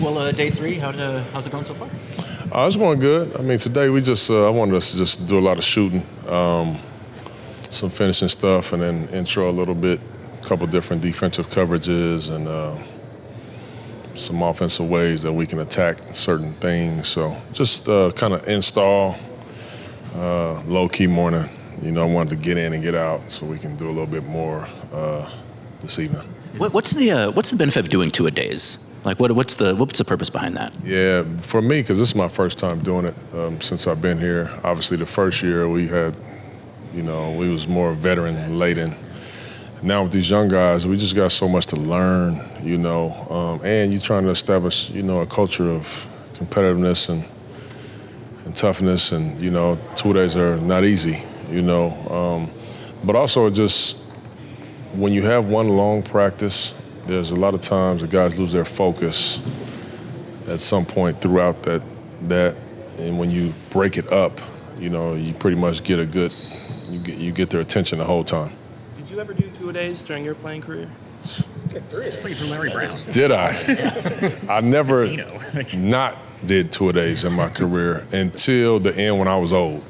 Well, day 3, how's it going so far? It's going good. I mean, today I wanted us to just do a lot of shooting, some finishing stuff, and then intro a little bit, a couple different defensive coverages, and some offensive ways that we can attack certain things. So just kind of install, low-key morning. I wanted to get in and get out so we can do a little bit more this evening. What's the benefit of doing two-a-days? Like, what's the purpose behind that? Yeah, for me, because this is my first time doing it since I've been here. Obviously, the first year we had, we was more veteran-laden. Now with these young guys, we just got so much to learn, and you're trying to establish, a culture of competitiveness and toughness, and, 2 days are not easy, but also just when you have one long practice, there's a lot of times the guys lose their focus at some point throughout that, and when you break it up, you pretty much get you get their attention the whole time. Did you ever do two-a-days during your playing career? Played for Larry Brown. Did I? I never not did two-a-days in my career until the end when I was old,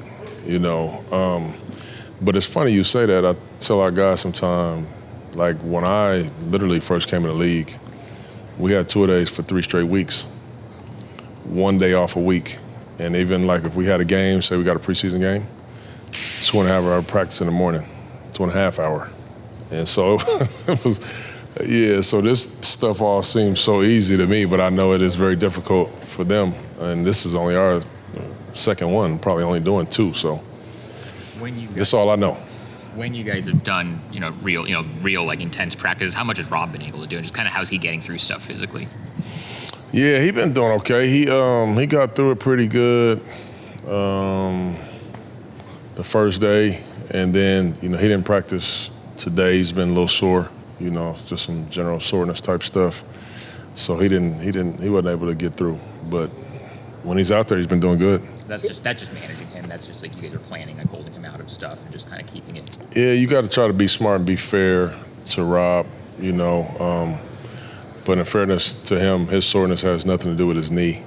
But it's funny you say that. I tell our guys sometimes, like when I literally first came in the league, we had two-a-days for 3 straight weeks, 1 day off a week. And even like if we had a game, say we got a preseason game, 2.5 hour practice in the morning, 2.5 hour. And so it was, so this stuff all seems so easy to me, but I know it is very difficult for them. And this is only our second one, probably only doing 2, so that's all I know. When you guys have done, real like intense practice, how much has Rob been able to do? And just kind of how's he getting through stuff physically? Yeah, he been doing okay. He got through it pretty good the first day, and then he didn't practice today. He's been a little sore, just some general soreness type stuff. So he wasn't able to get through. But when he's out there, he's been doing good. That's just managing him. That's just like you guys are planning, like holding him out of stuff and just kind of keeping it. Yeah, you got to try to be smart and be fair to Rob, But in fairness to him, his soreness has nothing to do with his knee,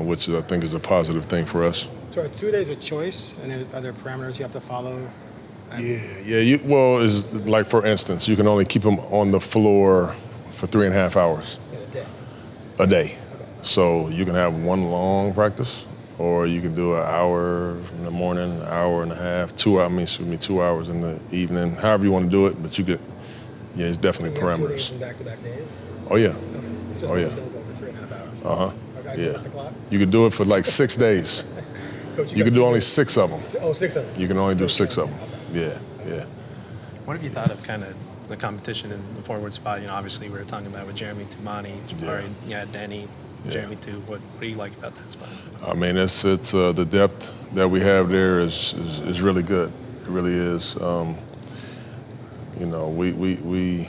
which I think is a positive thing for us. So are 2 days a choice, and are there parameters you have to follow? Is like for instance, you can only keep him on the floor for 3.5 hours. A day. Okay. So you can have one long practice, or you can do an hour in the morning, an hour and a half, 2 hours in the evening, however you want to do it, but it's definitely parameters. 2 days back-to-back days? Oh, yeah. Okay. It's just don't go for 3.5 hours. Uh-huh. Are guys looking at the clock? You could do it for like 6 days. Coach, you could do only 6 of them. Oh, 6 of them. You can only do 6 of them. Okay. Yeah. What have you thought of kind of the competition in the forward spot? Obviously we were talking about with Jeremy, Tumani, Jabari, Danny, Jeremy too. What do you like about that spot? I mean, it's the depth that we have there is really good. It really is. We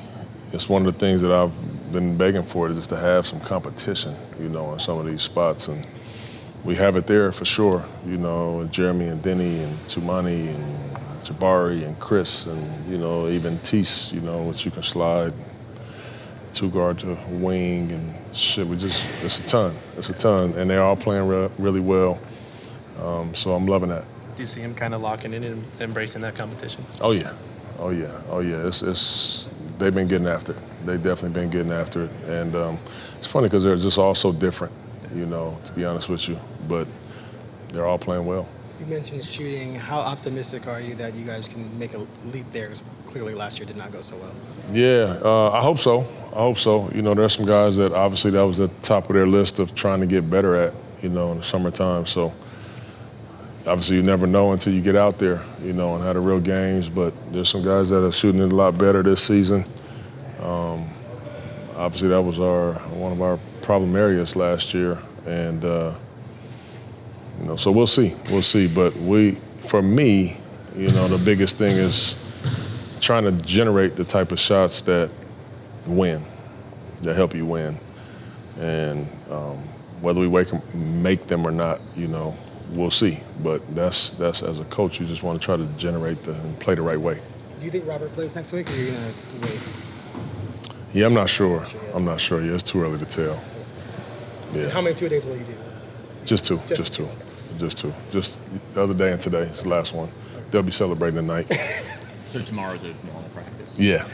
it's one of the things that I've been begging for is just to have some competition, in some of these spots, and we have it there for sure. Jeremy and Denny and Tumani and Jabari and Chris and even Tease, which you can slide 2 guard to wing and shit. It's a ton, and they're all playing really well. So I'm loving that. Do you see him kind of locking in and embracing that competition? Oh yeah. They've been getting after it. They've definitely been getting after it, and it's funny because they're just all so different, to be honest with you. But they're all playing well. You mentioned shooting. How optimistic are you that you guys can make a leap there? Because clearly last year did not go so well. Yeah, I hope so. There's some guys that obviously that was at the top of their list of trying to get better at, in the summertime. So obviously you never know until you get out there, and have the real games. But there's some guys that are shooting it a lot better this season. Obviously that was one of our problem areas last year, and so we'll see. But for me, the biggest thing is trying to generate the type of shots that win, that help you win, and whether we make them or not, we'll see. But that's as a coach, you just want to try to generate and play the right way. Do you think Robert plays next week, or are you going to wait? Yeah, I'm not sure. Yeah, it's too early to tell. Yeah. How many two-a-days will you do? Just two. Just the other day and today is the last one. They'll be celebrating tonight. So tomorrow's a normal practice. Yeah.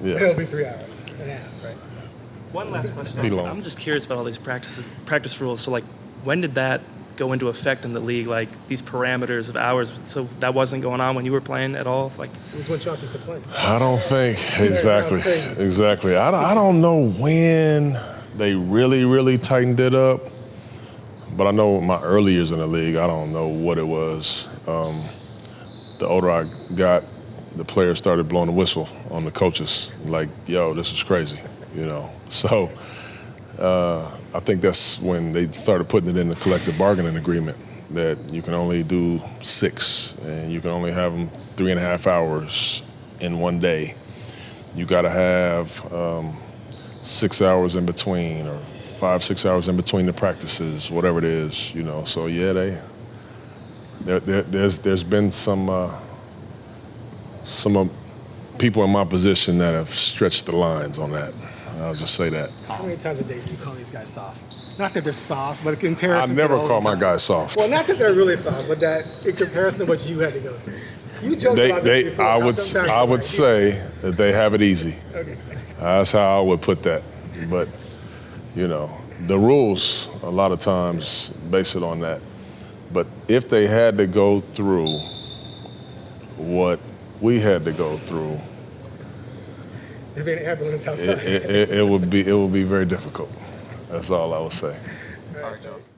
It'll be 3 hours and a half, right? One last question. Be long. I'm just curious about all these practice rules. So, like, when did that go into effect in the league? Like, these parameters of hours. So that wasn't going on when you were playing at all? Like, It was when Chauncey could play. I don't think exactly. I don't know when they really tightened it up, but I know my early years in the league, I don't know what it was. The older I got, the players started blowing the whistle on the coaches, like, yo, this is crazy, you know. So I think that's when they started putting it in the collective bargaining agreement that you can only do 6 and you can only have them 3.5 hours in one day. You got to have 6 hours in between, or 5-6 hours in between the practices, whatever it is, you know. So yeah, there's been some people in my position that have stretched the lines on that. I'll just say that. How many times a day do you call these guys soft? Not that they're soft, but in comparison I never to all call the my time. guys soft. Well, not that they're really soft, but that in comparison to what you had to go through. You joked about this before. I how would sometimes I you're would like, say that they have it easy. Okay. That's how I would put that. But, you know, the rules a lot of times base it on that. But if they had to go through what we had to go through, There'd be an ambulance outside. it would be very difficult. That's all I would say. All right, Chauncey.